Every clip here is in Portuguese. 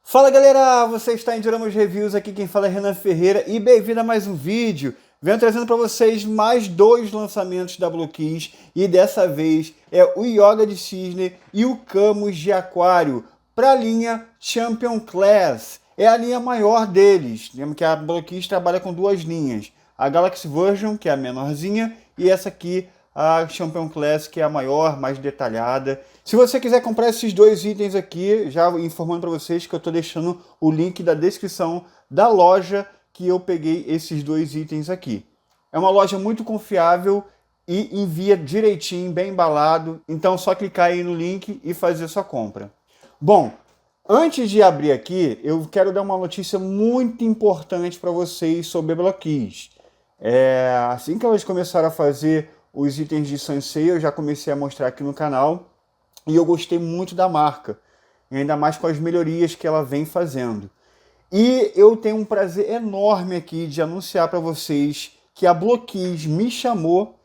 Fala galera, você está em Dioramos Reviews, aqui quem fala é Renan Ferreira e bem-vindo a mais um vídeo. Venho trazendo para vocês mais dois lançamentos da Bloqueez e dessa vez é o Yoga de Cisne e o Camus de Aquário para a linha Champion Class. É a linha maior deles, lembra que a Bloqueez trabalha com duas linhas, a Galaxy Version, que é a menorzinha, e essa aqui, a Champion Class, que é a maior, mais detalhada. Se você quiser comprar esses dois itens aqui, já informando para vocês que eu estou deixando o link da descrição da loja que eu peguei esses dois itens aqui. É uma loja muito confiável e envia direitinho, bem embalado. Então só clicar aí no link e fazer sua compra. Bom, antes de abrir aqui, eu quero dar uma notícia muito importante para vocês sobre a Bloqueez. Assim que elas começaram a fazer os itens de Sansei, eu já comecei a mostrar aqui no canal. E eu gostei muito da marca, ainda mais com as melhorias que ela vem fazendo. E eu tenho um prazer enorme aqui de anunciar para vocês que a Bloqueez me chamou,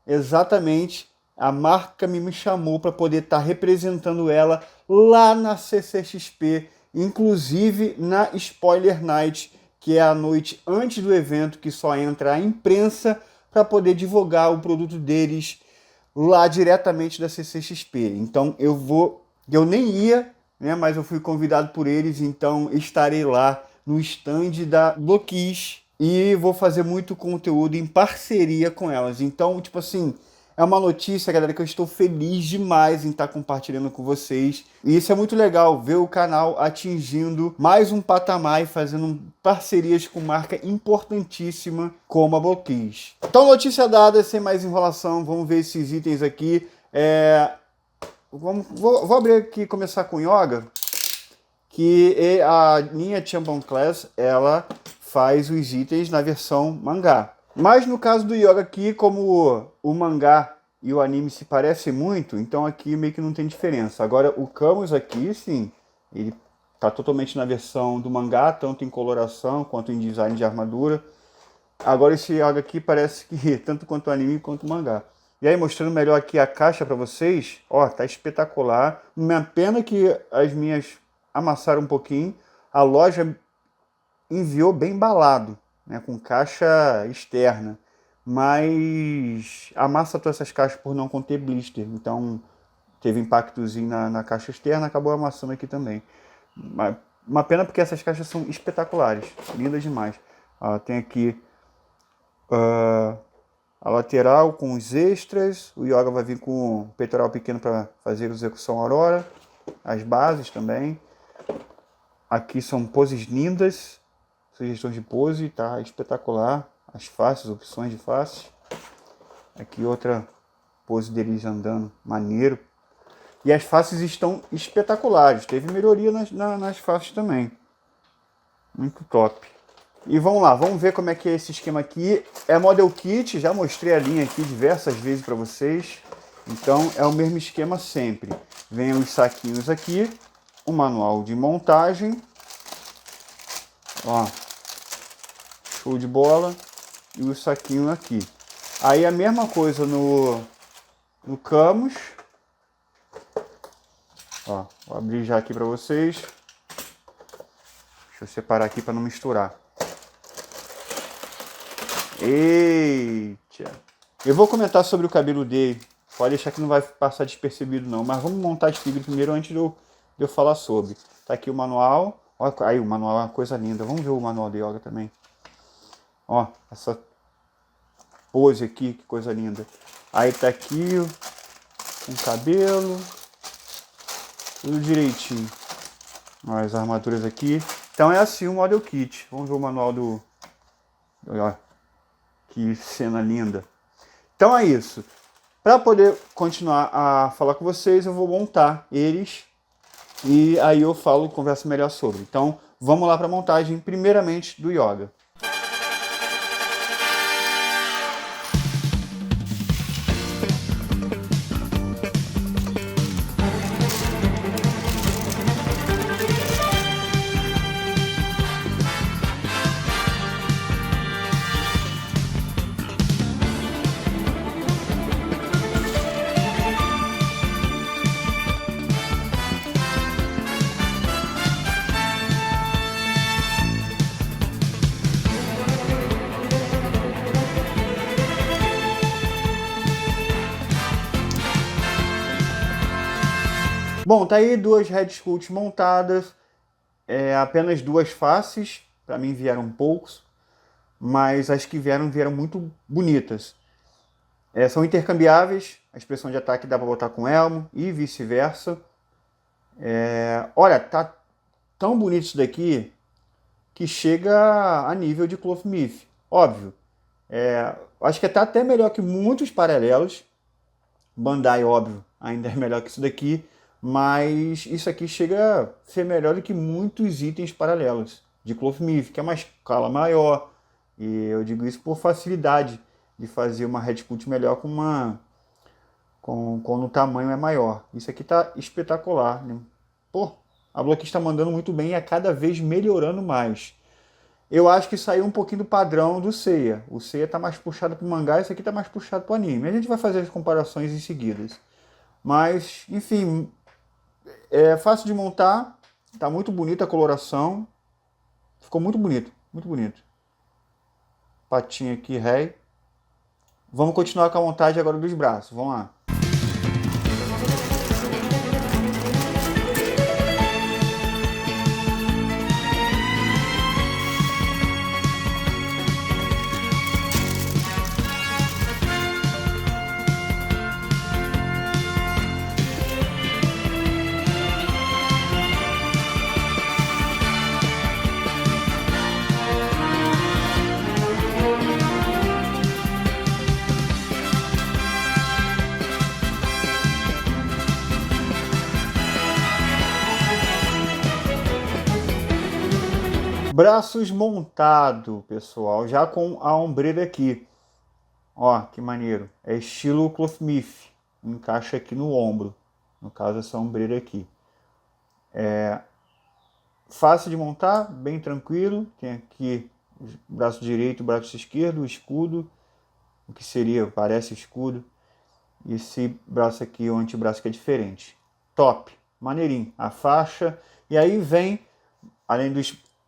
exatamente, a marca me chamou para poder estar representando ela lá na CCXP, inclusive na Spoiler Night, que é a noite antes do evento, que só entra a imprensa para poder divulgar o produto deles lá diretamente da CCXP. Então eu nem ia, né, mas eu fui convidado por eles, então estarei lá no stand da Bloqueez e vou fazer muito conteúdo em parceria com elas. Então, tipo assim, é uma notícia, galera, que eu estou feliz demais em estar compartilhando com vocês. E isso é muito legal, ver o canal atingindo mais um patamar e fazendo parcerias com marca importantíssima como a Bloqueez. Então, notícia dada, sem mais enrolação, vamos ver esses itens aqui. Vou abrir aqui e começar com Yoga, que é a linha Champion Class, ela faz os itens na versão mangá. Mas no caso do Yoga aqui, como o mangá e o anime se parecem muito, então aqui meio que não tem diferença. Agora o Camus aqui, sim, ele está totalmente na versão do mangá, tanto em coloração quanto em design de armadura. Agora esse Yoga aqui parece que tanto quanto o anime quanto o mangá. E aí mostrando melhor aqui a caixa para vocês, ó, tá espetacular. Uma pena que as minhas amassaram um pouquinho. A loja enviou bem embalado, né, com caixa externa, mas amassa todas essas caixas por não conter blister, então teve impactozinho na caixa externa, acabou amassando aqui também. Uma pena porque essas caixas são espetaculares, lindas demais. Tem aqui a lateral com os extras, o Yoga vai vir com o peitoral pequeno para fazer a execução Aurora, as bases também. Aqui são poses lindas, sugestões de pose, tá espetacular. As faces, opções de face. Aqui outra pose deles andando, maneiro. E as faces estão espetaculares. Teve melhoria nas faces também. Muito top. E vamos lá, vamos ver como é que é esse esquema aqui. É Model Kit, já mostrei a linha aqui diversas vezes para vocês. Então é o mesmo esquema sempre. Vem os saquinhos aqui, o manual de montagem. Ó. Show de bola. E o saquinho aqui. Aí a mesma coisa no Camus. Ó, vou abrir já aqui para vocês. Deixa eu separar aqui para não misturar. Eita! Eu vou comentar sobre o cabelo dele. Pode deixar que não vai passar despercebido não. Mas vamos montar esse tigre primeiro antes de eu falar sobre. Tá aqui o manual. Olha aí, o manual é uma coisa linda. Vamos ver o manual de Yoga também. Ó, essa pose aqui, que coisa linda. Aí tá aqui o cabelo, tudo direitinho. Ó, as armaduras aqui. Então é assim o Model Kit. Vamos ver o manual do... Ó, que cena linda. Então é isso. Para poder continuar a falar com vocês, eu vou montar eles. E aí eu converso melhor sobre. Então vamos lá para a montagem, primeiramente do Yoga. Bom, tá aí duas Red Sculpt montadas, apenas duas faces, para mim vieram poucos, mas as que vieram muito bonitas. São intercambiáveis, a expressão de ataque dá para botar com elmo e vice-versa. Olha, tá tão bonito isso daqui que chega a nível de Clothmith, óbvio. Acho que tá até melhor que muitos paralelos. Bandai, óbvio, ainda é melhor que isso daqui, mas isso aqui chega a ser melhor do que muitos itens paralelos de Clothmith, que é uma escala maior, e eu digo isso por facilidade de fazer uma Red Sculpt melhor quando o tamanho é maior. Isso aqui tá espetacular, né? Pô, a Block está mandando muito bem e é cada vez melhorando mais. Eu acho que saiu um pouquinho do padrão do Seiya. O Seiya tá mais puxado pro mangá, esse aqui tá mais puxado pro anime. A gente vai fazer as comparações em seguidas. Mas, enfim, é fácil de montar, tá muito bonita a coloração. Ficou muito bonito, muito bonito. Patinha aqui, rei. Vamos continuar com a montagem agora dos braços, vamos lá. Braços montado, pessoal, já com a ombreira aqui. Ó, que maneiro. É estilo Clothmith. Encaixa aqui no ombro. No caso, essa ombreira aqui. Fácil de montar, bem tranquilo. Tem aqui o braço direito, o braço esquerdo, o escudo. O que seria, parece escudo. E esse braço aqui, o antebraço que é diferente. Top, maneirinho. A faixa. E aí vem, além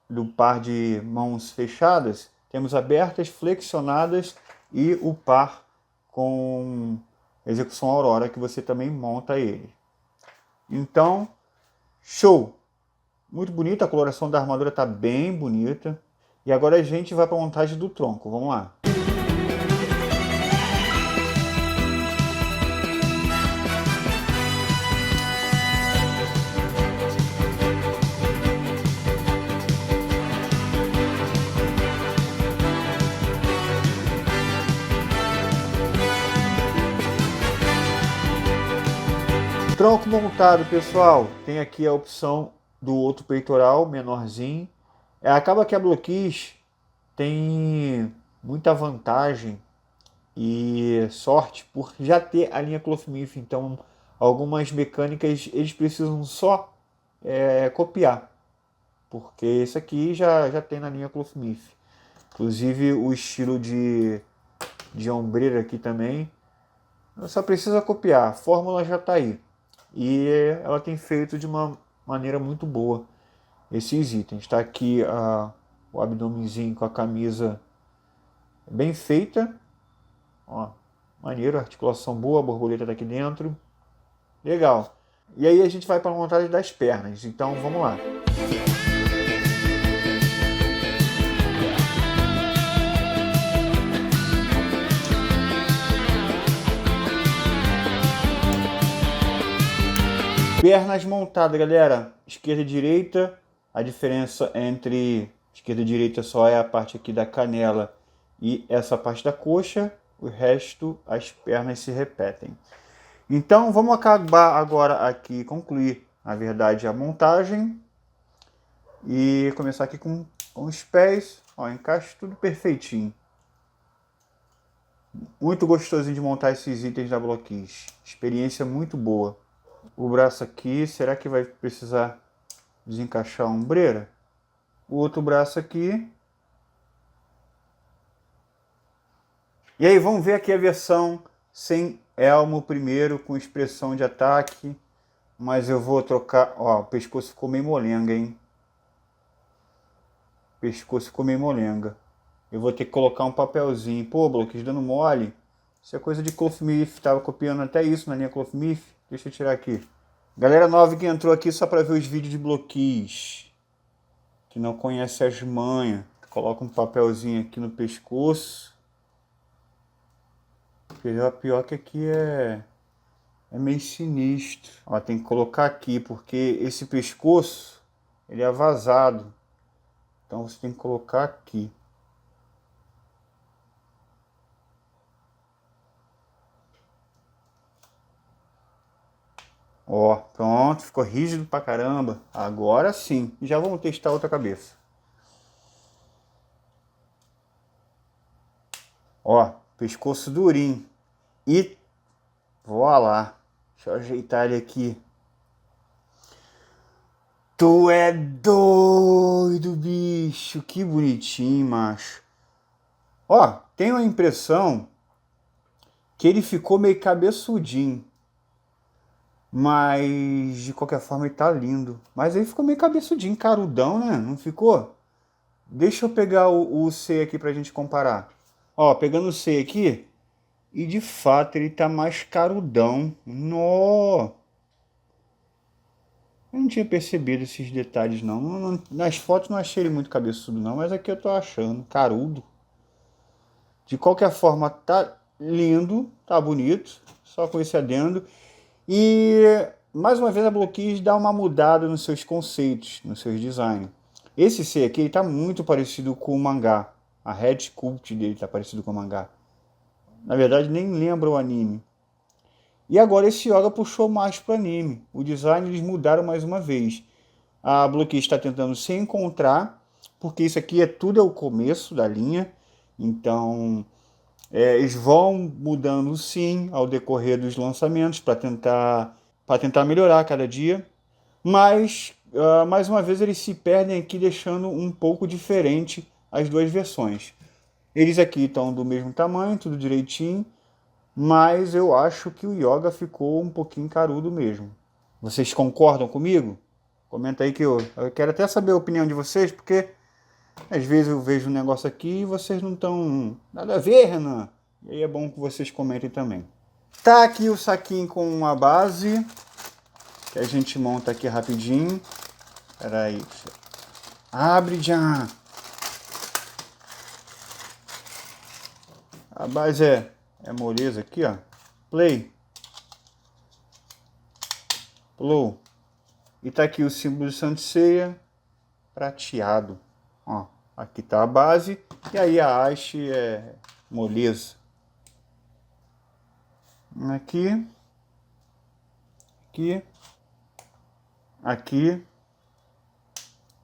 do par de mãos fechadas, temos abertas, flexionadas e o par com execução Aurora, que você também monta ele. Então, show! Muito bonita, a coloração da armadura está bem bonita. E agora a gente vai para a montagem do tronco, vamos lá. Tronco montado, pessoal, tem aqui a opção do outro peitoral menorzinho. Acaba que a Blockis tem muita vantagem e sorte por já ter a linha Clothmith. Então, algumas mecânicas eles precisam só copiar, porque esse aqui já tem na linha Clothmith. Inclusive o estilo de ombreira aqui também, só precisa copiar, a fórmula já está aí. E ela tem feito de uma maneira muito boa esses itens. Está aqui o abdômenzinho com a camisa bem feita. Ó, maneiro, articulação boa, a borboleta está aqui dentro. Legal. E aí a gente vai para a montagem das pernas. Então vamos lá. Pernas montadas, galera. Esquerda e direita. A diferença entre esquerda e direita só é a parte aqui da canela e essa parte da coxa. O resto, as pernas se repetem. Então, vamos acabar agora aqui, concluir, na verdade, a montagem. E começar aqui com os pés. Ó, encaixe tudo perfeitinho. Muito gostosinho de montar esses itens da Blockis. Experiência muito boa. O braço aqui, será que vai precisar desencaixar a ombreira? O outro braço aqui. E aí, vamos ver aqui a versão sem elmo primeiro, com expressão de ataque. Mas eu vou trocar... Ó, o pescoço ficou meio molenga, hein? O pescoço ficou meio molenga. Eu vou ter que colocar um papelzinho. Pô, Blockis, dando mole. Isso é coisa de Clothmith. Tava copiando até isso na linha Clothmith. Deixa eu tirar aqui. Galera nova que entrou aqui só para ver os vídeos de bloqueios, que não conhece as manhas, coloca um papelzinho aqui no pescoço. Pior que aqui é meio sinistro. Ó, tem que colocar aqui, porque esse pescoço, ele é vazado. Então você tem que colocar aqui. Ó, pronto, ficou rígido pra caramba. Agora sim, já vamos testar outra cabeça. Ó, pescoço durinho. E, voilá, deixa eu ajeitar ele aqui. Tu é doido, bicho, que bonitinho, macho. Ó, tenho a impressão que ele ficou meio cabeçudinho. Mas, de qualquer forma, ele tá lindo. Mas ele ficou meio cabeçudinho, carudão, né? Não ficou? Deixa eu pegar o C aqui pra gente comparar. Ó, pegando o C aqui, e de fato ele tá mais carudão. Nó! Eu não tinha percebido esses detalhes, não. Nas fotos não achei ele muito cabeçudo, não. Mas aqui eu tô achando, carudo. De qualquer forma, tá lindo, tá bonito. Só com esse adendo. E, mais uma vez, a Bloqueis dá uma mudada nos seus conceitos, nos seus designs. Esse C aqui está muito parecido com o mangá. A Red Sculpt dele está parecido com o mangá. Na verdade, nem lembra o anime. E agora esse Yoga puxou mais para o anime. O design eles mudaram mais uma vez. A Bloqueis está tentando se encontrar, porque isso aqui tudo é o começo da linha. Então, eles vão mudando sim ao decorrer dos lançamentos para tentar melhorar a cada dia. Mas, mais uma vez, eles se perdem aqui, deixando um pouco diferente as duas versões. Eles aqui estão do mesmo tamanho, tudo direitinho, mas eu acho que o Yoga ficou um pouquinho carudo mesmo. Vocês concordam comigo? Comenta aí que eu quero até saber a opinião de vocês, porque às vezes eu vejo um negócio aqui e vocês não estão nada a ver, Renan. E aí é bom que vocês comentem também. Tá aqui o saquinho com a base, que a gente monta aqui rapidinho. Espera aí. Abre já. A base é moleza aqui, ó. Play. Play. E tá aqui o símbolo de Santo Ceia prateado. Ó, aqui tá a base. E aí a haste é moleza. Aqui. Aqui. Aqui.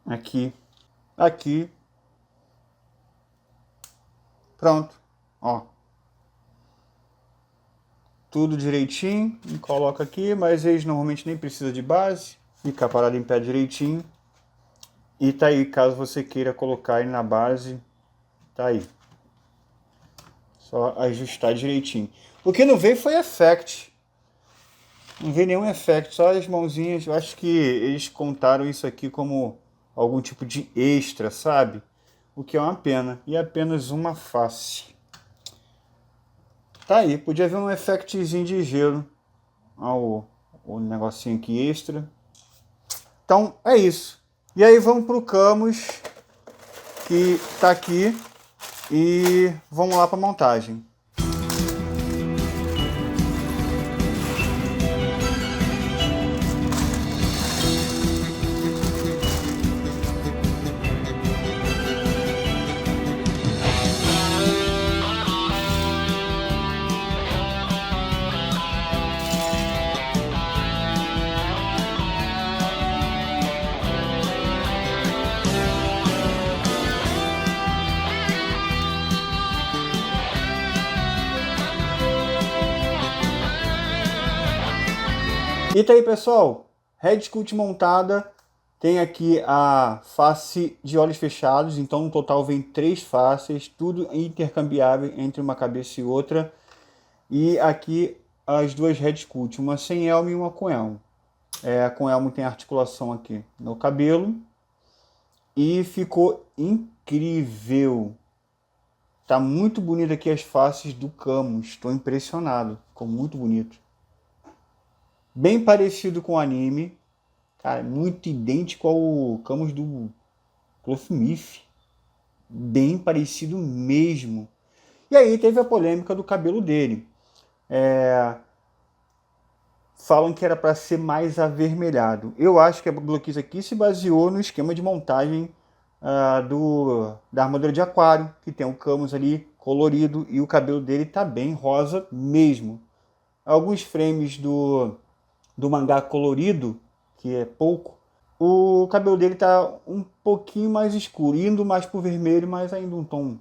Aqui. Aqui. Pronto. Ó. Tudo direitinho. E coloca aqui, mas eles normalmente nem precisam de base. Fica parado em pé direitinho. E tá aí, caso você queira colocar ele na base, tá aí. Só ajustar direitinho. O que não veio foi effect. Não veio nenhum effect, só as mãozinhas. Eu acho que eles contaram isso aqui como algum tipo de extra, sabe? O que é uma pena. E apenas uma face. Tá aí, podia haver um effectzinho de gelo. Ó, o negocinho aqui extra. Então, é isso. E aí vamos pro Camus, que tá aqui. E vamos lá para montagem. E tá aí, pessoal, Red Sculpt montada, tem aqui a face de olhos fechados, então no total vem 3 faces, tudo intercambiável entre uma cabeça e outra. E aqui as duas Red Sculpt, uma sem elmo e uma com elmo. A com elmo tem articulação aqui no cabelo e ficou incrível. Tá muito bonito aqui as faces do Camus, estou impressionado, ficou muito bonito. bem parecido com o anime. Cara, muito idêntico ao Camus do Clothmith. Bem parecido mesmo. E aí teve a polêmica do cabelo dele. Falam que era para ser mais avermelhado. Eu acho que a Blue Kiss aqui se baseou no esquema de montagem da armadura de aquário, que tem o Camus ali colorido e o cabelo dele tá bem rosa mesmo. Alguns frames do mangá colorido, que é pouco, o cabelo dele tá um pouquinho mais escuro, indo mais pro vermelho, mas ainda um tom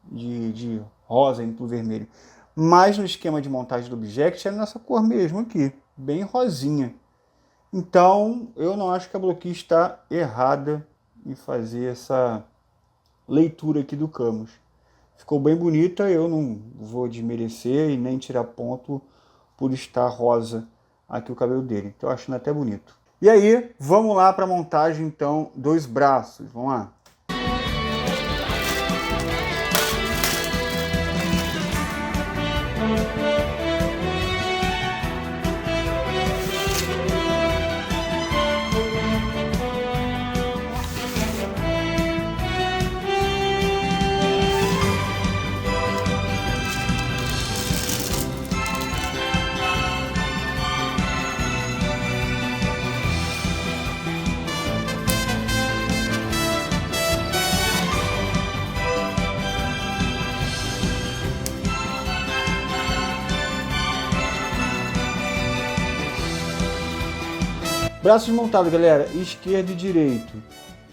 de rosa indo pro vermelho. Mas no esquema de montagem do Object é nessa cor mesmo aqui, bem rosinha. Então eu não acho que a Bloquis está errada em fazer essa leitura aqui do Camus. Ficou bem bonita, eu não vou desmerecer e nem tirar ponto por estar rosa aqui o cabelo dele. Estou achando até bonito. E aí, vamos lá para a montagem então dos braços. Vamos lá. Braços montados, galera, esquerdo e direito.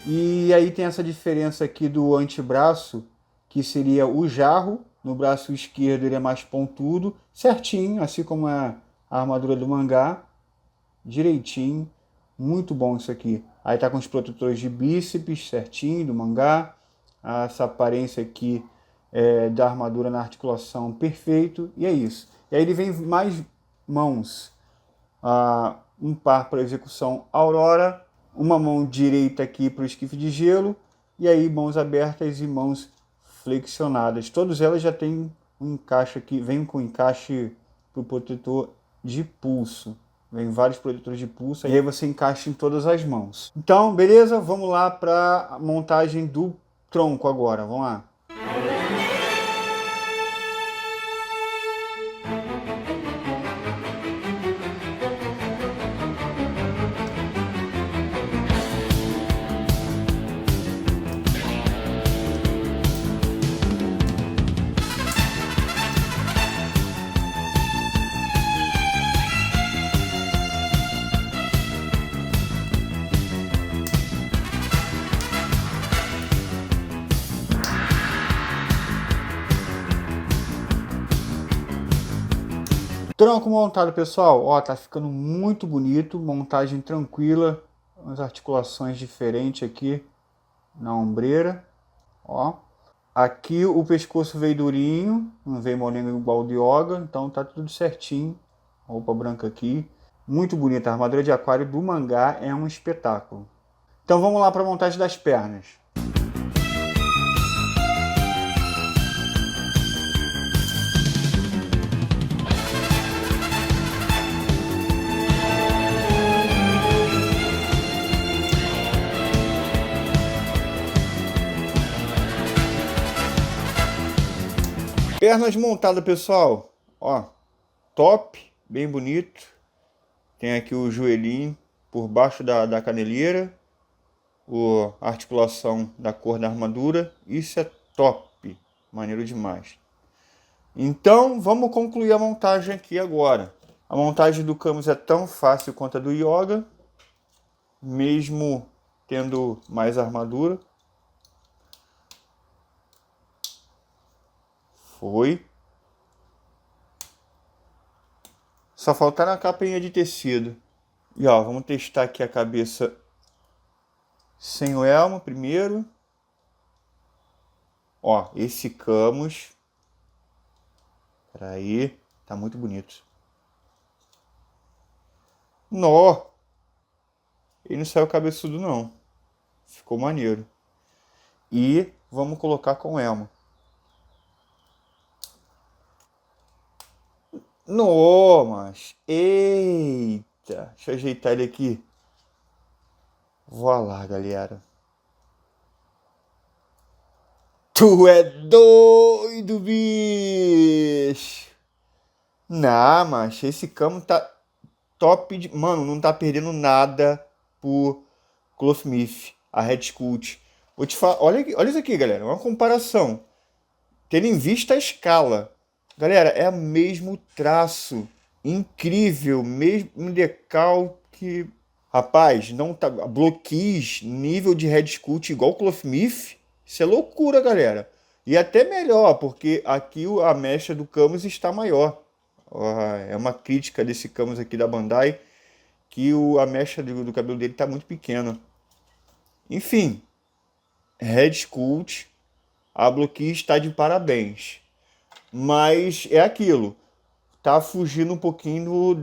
E aí tem essa diferença aqui do antebraço, que seria o jarro. No braço esquerdo ele é mais pontudo, certinho, assim como a armadura do mangá. Direitinho, muito bom isso aqui. Aí tá com os protetores de bíceps certinho do mangá. Essa aparência aqui da armadura na articulação perfeito. E é isso. E aí ele vem mais mãos. Um par para execução Aurora, uma mão direita aqui para o esquife de gelo, e aí mãos abertas e mãos flexionadas. Todas elas já têm um encaixe aqui, vem com encaixe para o protetor de pulso. Vem vários protetores de pulso, e aí você encaixa em todas as mãos. Então, beleza? Vamos lá para a montagem do tronco agora. Vamos lá. Tronco montado, pessoal, ó, tá ficando muito bonito, montagem tranquila, umas articulações diferentes aqui na ombreira, ó. Aqui o pescoço veio durinho, não veio molengo igual o de Yoga, então tá tudo certinho. Roupa branca aqui, muito bonita, a armadura de aquário do mangá é um espetáculo. Então vamos lá para a montagem das pernas. Pernas montadas, pessoal, ó, top, bem bonito. Tem aqui o joelhinho por baixo da caneleira, a articulação da cor da armadura, isso é top, maneiro demais. Então, vamos concluir a montagem aqui agora. A montagem do Camus é tão fácil quanto a do Yoga, mesmo tendo mais armadura. Foi. Só faltar a capinha de tecido. E ó, vamos testar aqui a cabeça sem o elmo primeiro. Ó, esse Camus. Peraí, tá muito bonito. Nó! Ele não saiu cabeçudo não. Ficou maneiro. E vamos colocar com elmo. No, mas... Eita! Deixa eu ajeitar ele aqui. Vou lá, galera. Tu é doido, bicho! Não, mas esse Camo tá top de... Mano, não tá perdendo nada por Clothmith, a Red Scout. Vou te falar, olha isso aqui, galera, uma comparação. Tendo em vista a escala. Galera, é o mesmo traço. Incrível, mesmo decalque. Rapaz, não tá... Bloqueis, nível de Red Scout igual Clothmith. Isso é loucura, galera. E até melhor, porque aqui a mecha do Camus está maior. É uma crítica desse Camus aqui da Bandai, que a mecha do cabelo dele está muito pequena. Enfim, Red Scout, a Bloqueis está de parabéns. Mas é aquilo, tá fugindo um pouquinho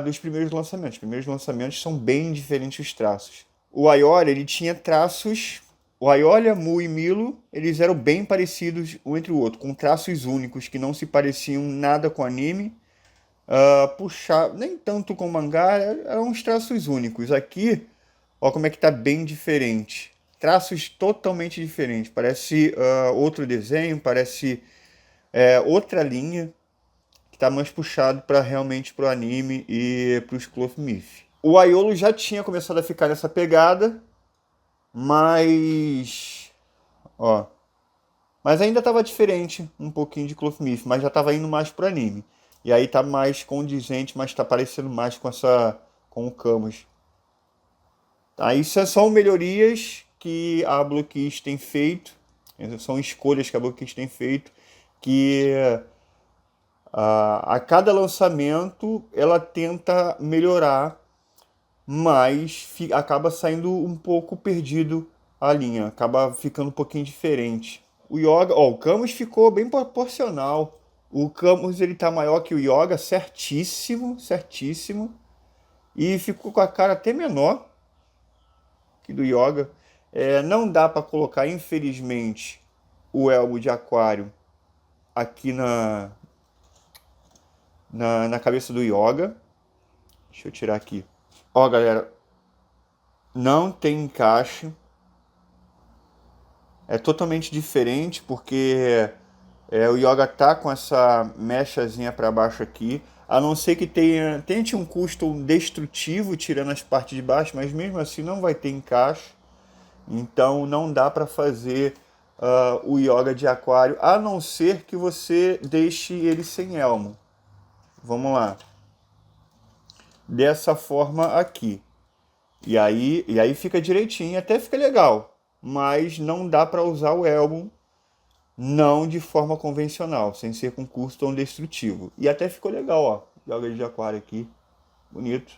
dos primeiros lançamentos. Os primeiros lançamentos são bem diferentes os traços. O Ayora, ele tinha traços... O Ayora, Mu e Milo, eles eram bem parecidos um entre o outro, com traços únicos que não se pareciam nada com anime. Nem tanto com mangá, eram uns traços únicos. Aqui, ó como é que tá bem diferente. Traços totalmente diferentes. Parece outro desenho, parece outra linha, que tá mais puxado realmente pro anime e pros Clothmith. O Aiolo já tinha começado a ficar nessa pegada, mas ainda estava diferente um pouquinho de Clothmith, mas já estava indo mais pro anime. E aí tá mais condizente, mas tá parecendo mais com o Camus. Tá, isso são melhorias que a Bloqueis tem feito, são escolhas que a Bloqueis tem feito, que a cada lançamento ela tenta melhorar, mas acaba saindo um pouco perdido a linha, acaba ficando um pouquinho diferente. O Yoga, o Camus ficou bem proporcional. O Camus ele tá maior que o Yoga, certíssimo, certíssimo. E ficou com a cara até menor que do Yoga. Não dá para colocar, infelizmente, o elmo de aquário aqui na cabeça do Yoga. Deixa eu tirar aqui. Ó, galera, não tem encaixe. É totalmente diferente porque o Yoga tá com essa mechazinha para baixo aqui. A não ser que tente um custom destrutivo tirando as partes de baixo, mas mesmo assim não vai ter encaixe. Então não dá para fazer o Yoga de aquário, a não ser que você deixe ele sem elmo. Vamos lá. Dessa forma aqui. E aí fica direitinho, até fica legal. Mas não dá para usar o elmo não de forma convencional, sem ser com custom destrutivo. E até ficou legal, ó. Yoga de aquário aqui. Bonito.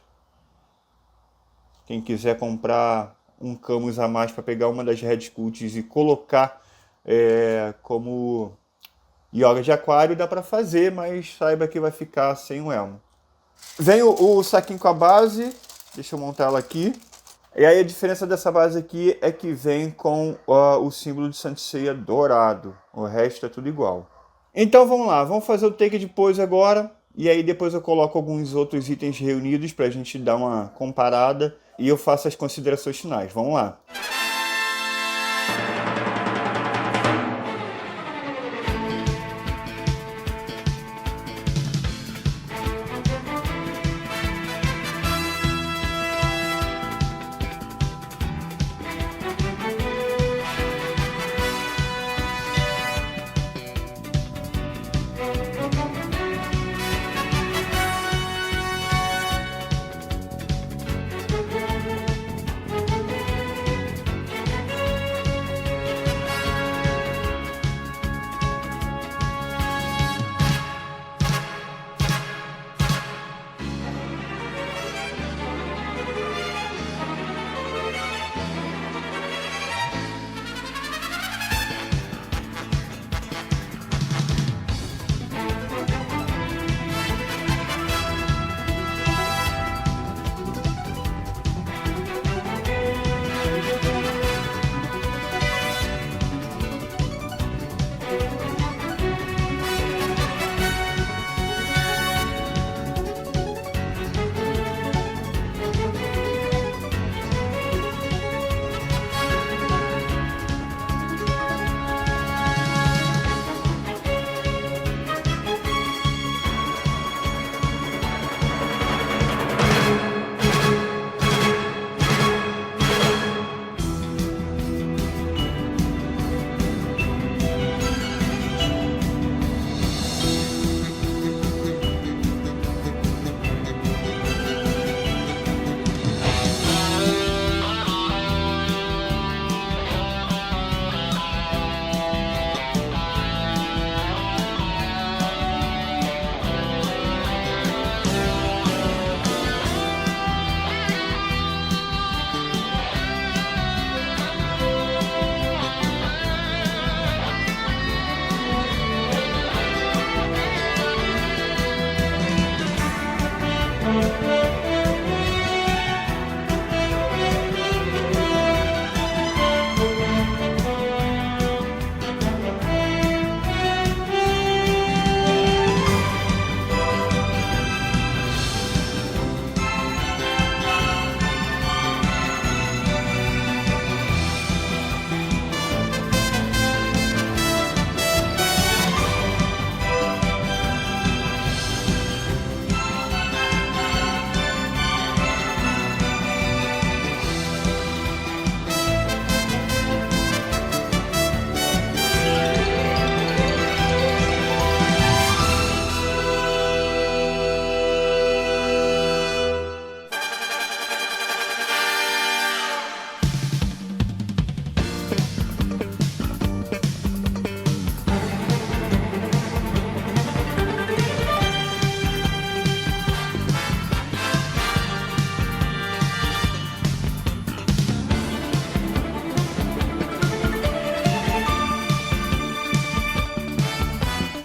Quem quiser comprar um Camus a mais para pegar uma das Red Sculpts e colocar como Yoga de aquário, dá para fazer, mas saiba que vai ficar sem o elmo. Vem o saquinho com a base, deixa eu montar ela aqui. E aí a diferença dessa base aqui é que vem com o símbolo de Saint Seiya dourado. O resto é tudo igual. Então vamos lá, vamos fazer o take de pose agora. E aí depois eu coloco alguns outros itens reunidos para a gente dar uma comparada. E eu faço as considerações finais. Vamos lá.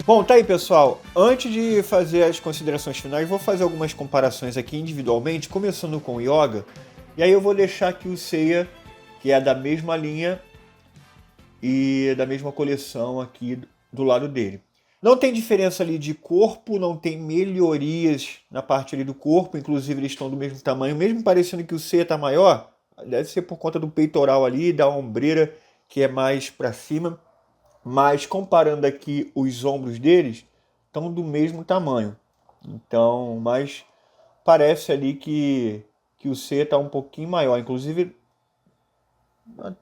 Bom, tá aí, pessoal. Antes de fazer as considerações finais, vou fazer algumas comparações aqui individualmente, começando com o Yoga. E aí eu vou deixar aqui o Seiya, que é da mesma linha e da mesma coleção aqui do lado dele. Não tem diferença ali de corpo, não tem melhorias na parte ali do corpo, inclusive eles estão do mesmo tamanho, mesmo parecendo que o Seiya tá maior, deve ser por conta do peitoral ali, da ombreira que é mais para cima. Mas comparando aqui os ombros deles, estão do mesmo tamanho. Então, mas parece ali que o C está um pouquinho maior. Inclusive,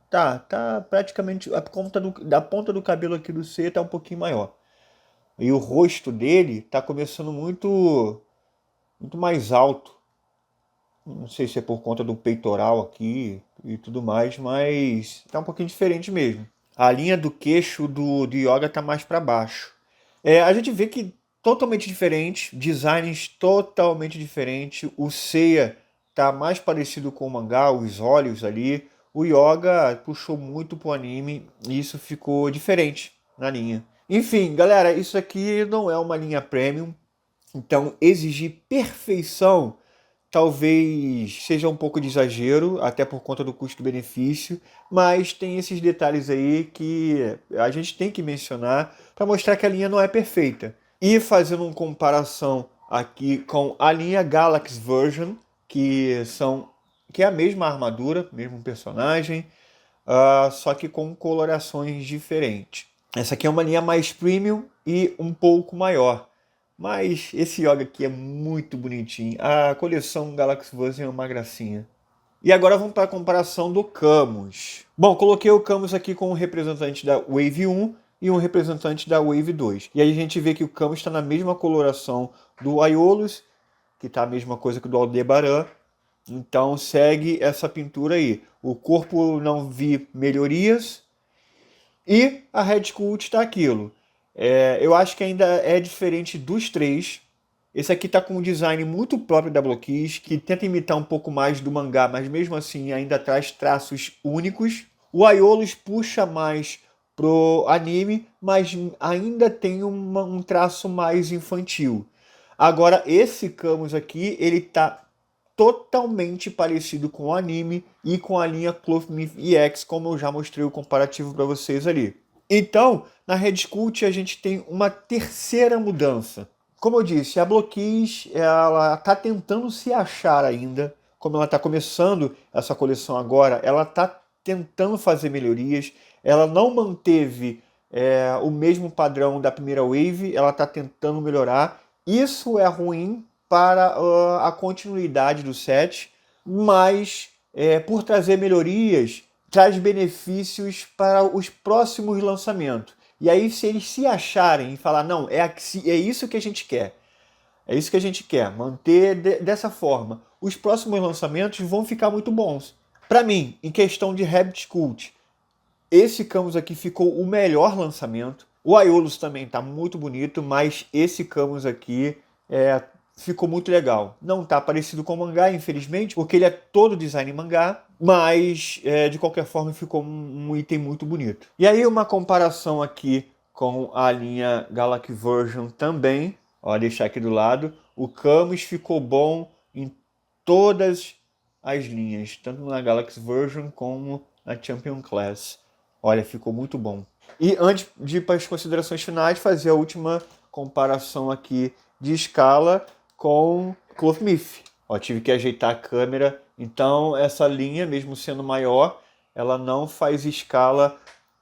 tá praticamente a ponta da ponta do cabelo aqui do C está um pouquinho maior. E o rosto dele está começando muito mais alto. Não sei se é por conta do peitoral aqui e tudo mais, mas está um pouquinho diferente mesmo. A linha do queixo do Yoga tá mais para baixo. A gente vê que totalmente diferente, designs totalmente diferentes. O Seiya tá mais parecido com o mangá, os olhos ali. O Yoga puxou muito pro anime e isso ficou diferente na linha. Enfim, galera, isso aqui não é uma linha premium, então exigir perfeição talvez seja um pouco de exagero, até por conta do custo-benefício, mas tem esses detalhes aí que a gente tem que mencionar para mostrar que a linha não é perfeita. E fazendo uma comparação aqui com a linha Galaxy Version, que é a mesma armadura, mesmo personagem, só que com colorações diferentes. Essa aqui é uma linha mais premium e um pouco maior. Mas esse Yoga aqui é muito bonitinho. A coleção Galaxy Version é uma gracinha. E agora vamos para a comparação do Camus. Bom, coloquei o Camus aqui com um representante da Wave 1 e um representante da Wave 2. E aí a gente vê que o Camus está na mesma coloração do Aiolus, que está a mesma coisa que do Aldebaran. Então segue essa pintura aí. O corpo não vi melhorias. E a Red Cult está aquilo. Eu acho que ainda é diferente dos três. Esse aqui está com um design muito próprio da Block Kiss, que tenta imitar um pouco mais do mangá, mas mesmo assim ainda traz traços únicos. O Aiolus puxa mais pro anime, mas ainda tem um traço mais infantil. Agora, esse Camus aqui, ele está totalmente parecido com o anime e com a linha Clothmith EX, como eu já mostrei o comparativo para vocês ali. Então, na Red Cult a gente tem uma terceira mudança. Como eu disse, a Block Kiss, ela está tentando se achar ainda. Como ela está começando essa coleção agora, ela está tentando fazer melhorias. Ela não manteve o mesmo padrão da primeira Wave, ela está tentando melhorar. Isso é ruim para a continuidade do set, mas por trazer melhorias, traz benefícios para os próximos lançamentos. E aí, se eles se acharem e falar, não, é isso que a gente quer, é isso que a gente quer, manter dessa forma, os próximos lançamentos vão ficar muito bons. Para mim, em questão de Rabbit Cult, esse Camus aqui ficou o melhor lançamento. O Aiolus também está muito bonito, mas esse Camus aqui ficou muito legal. Não está parecido com o mangá, infelizmente, porque ele é todo design mangá, mas de qualquer forma ficou um item muito bonito. E aí uma comparação aqui com a linha Galaxy Version também, ó, deixar aqui do lado. O Camus ficou bom, todas as linhas, tanto na Galaxy Version como na Champion Class. Olha, ficou muito bom. E antes de ir para as considerações finais, fazer a última comparação aqui de escala com Clothmith. Ó, tive que ajeitar a câmera, então essa linha, mesmo sendo maior, ela não faz escala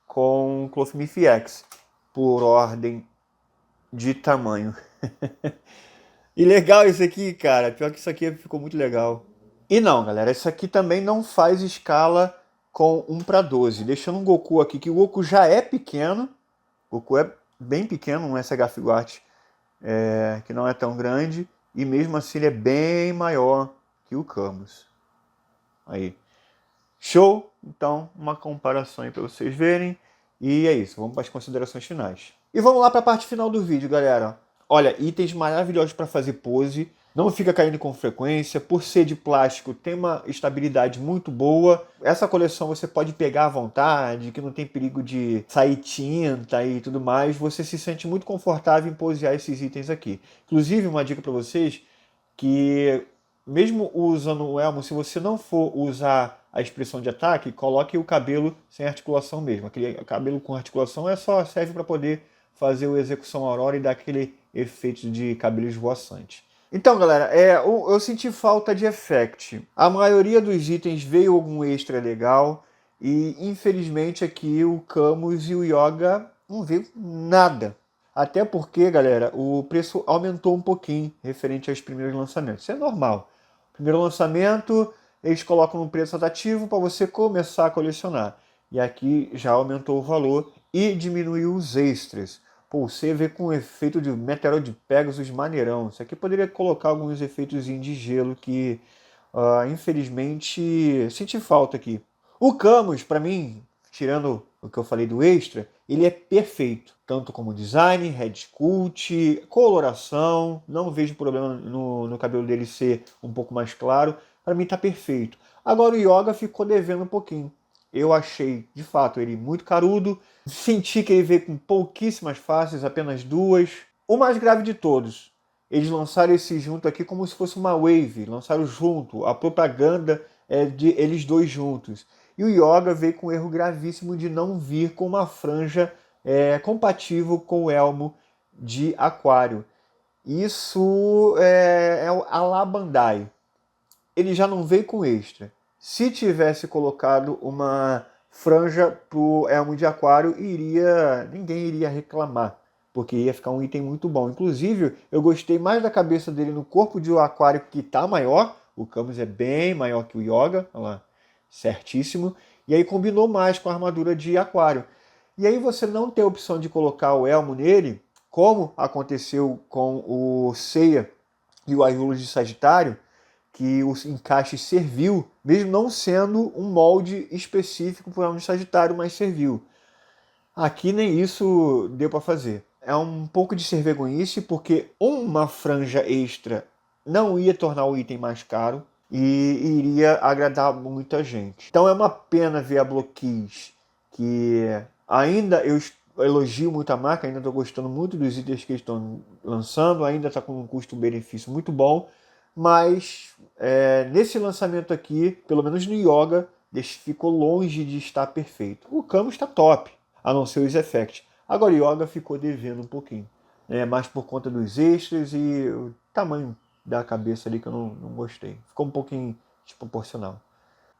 com Clothmith X, por ordem de tamanho. E legal isso aqui, cara, pior que isso aqui ficou muito legal. E não, galera, isso aqui também não faz escala com 1:12, deixando um Goku aqui, que o Goku já é pequeno, o Goku é bem pequeno, um SH Figuart que não é tão grande, e mesmo assim ele é bem maior que o Camus. Aí, show? Então, uma comparação aí para vocês verem, e é isso, vamos para as considerações finais. E vamos lá para a parte final do vídeo, galera. Olha, itens maravilhosos para fazer pose, não fica caindo com frequência, por ser de plástico tem uma estabilidade muito boa. Essa coleção você pode pegar à vontade, que não tem perigo de sair tinta e tudo mais. Você se sente muito confortável em posear esses itens aqui. Inclusive, uma dica para vocês, que mesmo usando o elmo, se você não for usar a expressão de ataque, coloque o cabelo sem articulação mesmo. Aquele cabelo com articulação só serve para poder fazer o execução aurora e dar aquele efeito de cabelo esvoaçante. Então, galera, eu senti falta de effect. A maioria dos itens veio algum extra legal e, infelizmente, aqui o Camus e o Yoga não veio nada. Até porque, galera, o preço aumentou um pouquinho referente aos primeiros lançamentos. Isso é normal. Primeiro lançamento, eles colocam um preço atrativo para você começar a colecionar. E aqui já aumentou o valor e diminuiu os extras. Pô, você vê com o efeito de Meteoro de Pegasus maneirão. Isso aqui poderia colocar alguns efeitos de gelo que, infelizmente, senti falta aqui. O Camus, para mim, tirando o que eu falei do extra, ele é perfeito. Tanto como design, head sculpt, coloração. Não vejo problema no cabelo dele ser um pouco mais claro. Para mim tá perfeito. Agora o Yoga ficou devendo um pouquinho. Eu achei, de fato, ele muito carudo. Senti que ele veio com pouquíssimas faces, apenas 2. O mais grave de todos, eles lançaram esse junto aqui como se fosse uma wave. Lançaram junto, a propaganda é de eles dois juntos. E o Yoga veio com um erro gravíssimo de não vir com uma franja compatível com o elmo de aquário. Isso é a la Bandai. Ele já não veio com extra. Se tivesse colocado uma franja pro elmo de aquário, ninguém iria reclamar, porque ia ficar um item muito bom. Inclusive, eu gostei mais da cabeça dele no corpo de aquário, que está maior. O Camus é bem maior que o Yoga, olha lá, certíssimo. E aí combinou mais com a armadura de aquário. E aí você não tem a opção de colocar o elmo nele, como aconteceu com o Seiya e o Aiolo de Sagitário, que o encaixe serviu, mesmo não sendo um molde específico para o elmo de Sagitário, mas serviu. Aqui nem isso deu para fazer. É um pouco de ser vergonhice, porque uma franja extra não ia tornar o item mais caro e iria agradar muita gente. Então é uma pena ver a Bloquis, que ainda eu elogio muito a marca, ainda estou gostando muito dos itens que eles estão lançando, ainda está com um custo-benefício muito bom, mas nesse lançamento aqui, pelo menos no Yoga, ficou longe de estar perfeito. O Camus está top, a não ser os effects. Agora o Yoga ficou devendo um pouquinho, mais por conta dos extras e o tamanho da cabeça ali que eu não gostei. Ficou um pouquinho desproporcional.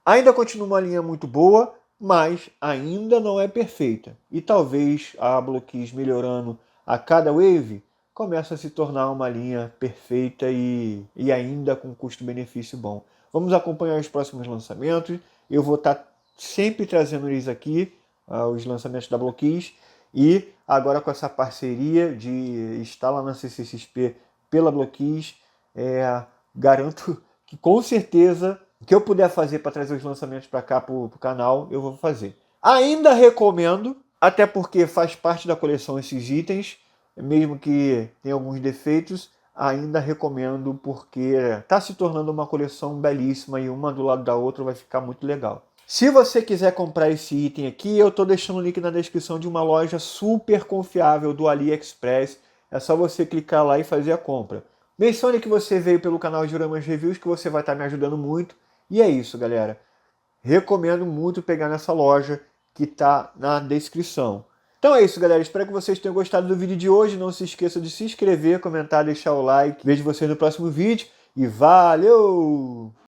Ainda continua uma linha muito boa, mas ainda não é perfeita. E talvez a Bloquis melhorando a cada wave começa a se tornar uma linha perfeita e ainda com custo-benefício bom. Vamos acompanhar os próximos lançamentos. Eu vou estar sempre trazendo eles aqui, os lançamentos da Bloquis. E agora com essa parceria de estar lá na CCXP pela Bloquis, garanto que com certeza o que eu puder fazer para trazer os lançamentos para cá, para o canal, eu vou fazer. Ainda recomendo, até porque faz parte da coleção esses itens, mesmo que tenha alguns defeitos, ainda recomendo porque está se tornando uma coleção belíssima e uma do lado da outra vai ficar muito legal. Se você quiser comprar esse item aqui, eu estou deixando o link na descrição de uma loja super confiável do AliExpress. É só você clicar lá e fazer a compra. Mencione que você veio pelo canal Juramas Reviews, que você vai estar me ajudando muito. E é isso, galera. Recomendo muito pegar nessa loja que está na descrição. Então é isso, galera. Espero que vocês tenham gostado do vídeo de hoje. Não se esqueça de se inscrever, comentar, deixar o like. Vejo vocês no próximo vídeo e valeu!